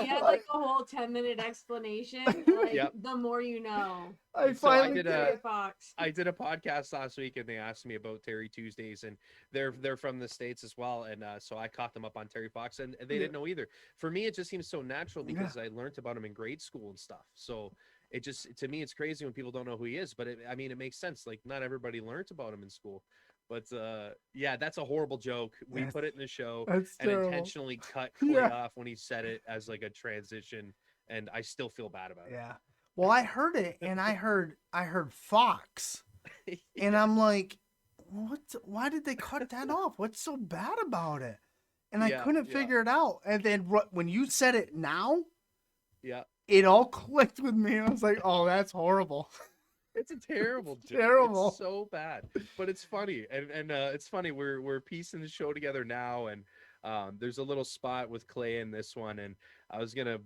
He had like a whole 10-minute explanation. Like, the more you know. I did Terry Fox. I did a podcast last week, and they asked me about Terry Tuesdays, and they're from the States as well, and so I caught them up on Terry Fox, and they didn't know either. For me, it just seems so natural because I learned about him in grade school and stuff. So it just, to me, it's crazy when people don't know who he is. But I mean, it makes sense. Like, not everybody learned about him in school. But yeah, that's a horrible joke. We put it in the show That's and terrible. intentionally cut Clay Yeah. off when he said it as like a transition, and I still feel bad about it. Yeah. Well, I heard it, and I heard Fox, and I'm like, what? Why did they cut that off? What's so bad about it? And I couldn't figure it out. And then when you said it now, yeah, it all clicked with me. And I was like, oh, that's horrible. It's a terrible joke. Terrible. It's so bad, but it's funny, and it's funny. We're piecing the show together now, and there's a little spot with Clay in this one, and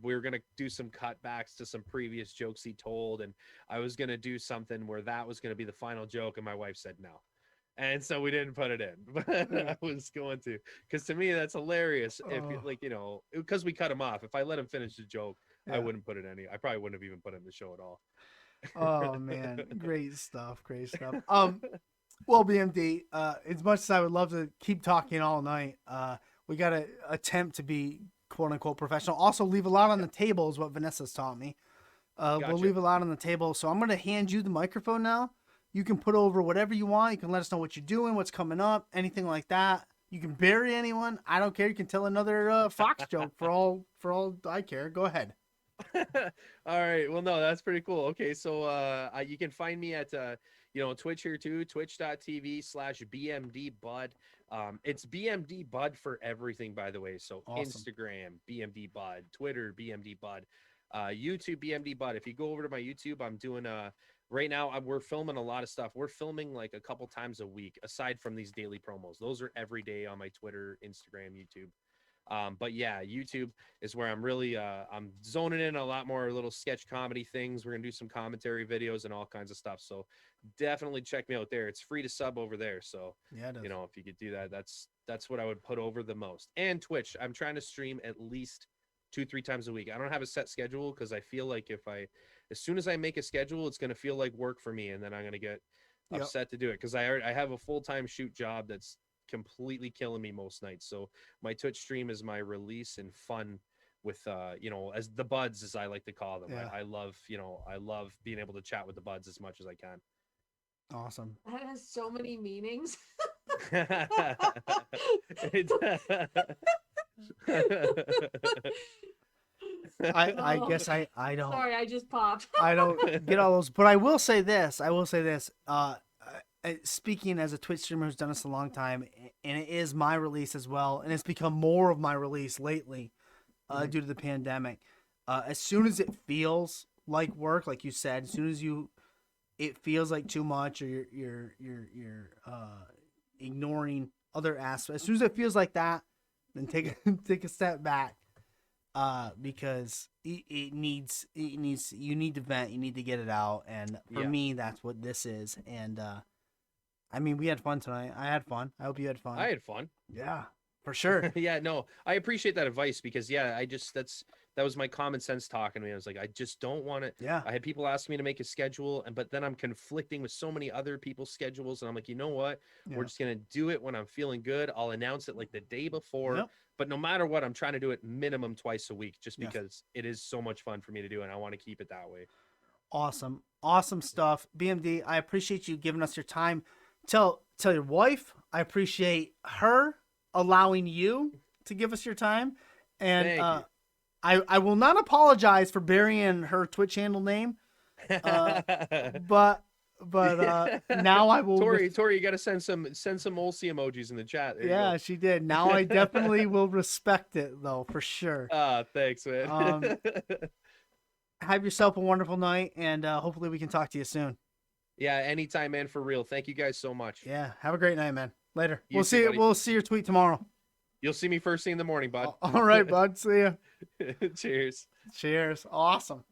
we were gonna do some cutbacks to some previous jokes he told, and I was gonna do something where that was gonna be the final joke, and my wife said no. And so we didn't put it in, but I was going to, because to me that's hilarious. If because we cut him off. If I let him finish the joke, I wouldn't put it any. I probably wouldn't have even put it in the show at all. Oh man, great stuff. Well, BMD, as much as I would love to keep talking all night, we got to attempt to be quote unquote professional. Also, leave a lot on the table is what Vanessa's taught me. Gotcha. We'll leave a lot on the table. So I'm going to hand you the microphone now. You can put over whatever you want. You can let us know what you're doing, what's coming up, anything like that. You can bury anyone. I don't care. You can tell another Fox joke for all I care. Go ahead. All right. Well, no, that's pretty cool. Okay. So you can find me at Twitch here too, twitch.tv/BMDBud. It's BMD Bud for everything, by the way. So awesome. Instagram, BMD Bud, Twitter, BMD Bud, YouTube, BMD Bud. If you go over to my YouTube, I'm doing right now we're filming a lot of stuff. We're filming like a couple times a week, aside from these daily promos. Those are every day on my Twitter, Instagram, YouTube. But yeah, YouTube is where I'm really I'm zoning in a lot more little sketch comedy things. We're gonna do some commentary videos and all kinds of stuff. So definitely check me out there. It's free to sub over there. So yeah, if you could do that, that's what I would put over the most. And Twitch, I'm trying to stream at least 2-3 times a week. I don't have a set schedule because I feel like as soon as I make a schedule, it's gonna feel like work for me, and then I'm gonna get upset to do it because I have a full-time shoot job that's completely killing me most nights. So my Twitch stream is my release and fun with as the buds, as I like to call them. I love being able to chat with the buds as much as I can. Awesome. That has so many meanings. I guess I don't. Sorry, I just popped. I don't get all those, but I will say this. Speaking as a Twitch streamer who's done this a long time, and it is my release as well, and it's become more of my release lately due to the pandemic. As soon as it feels like work, like you said, as soon as it feels like too much, or you're ignoring other aspects. As soon as it feels like that, then take a step back, because you need to vent, you need to get it out, and for me, that's what this is, and. I mean, we had fun tonight. I had fun. I hope you had fun. I had fun. Yeah, for sure. Yeah, no, I appreciate that advice because that was my common sense talking to me. I was like, I just don't want to. Yeah. I had people ask me to make a schedule, but then I'm conflicting with so many other people's schedules, and I'm like, you know what? Yeah. We're just gonna do it when I'm feeling good. I'll announce it like the day before. Yep. But no matter what, I'm trying to do it minimum twice a week, just because it is so much fun for me to do, and I want to keep it that way. Awesome stuff, BMD. I appreciate you giving us your time. Tell your wife I appreciate her allowing you to give us your time, and I will not apologize for burying her Twitch handle name, but now I will. Tori, you got to send some Molsey emojis in the chat. Yeah, she did. Now I definitely will respect it though, for sure. Thanks, man. Have yourself a wonderful night, and hopefully we can talk to you soon. Yeah, anytime, man, for real. Thank you guys so much. Yeah, have a great night, man. Later. We'll see your tweet tomorrow. You'll see me first thing in the morning, bud. All right, bud. See ya. Cheers. Awesome.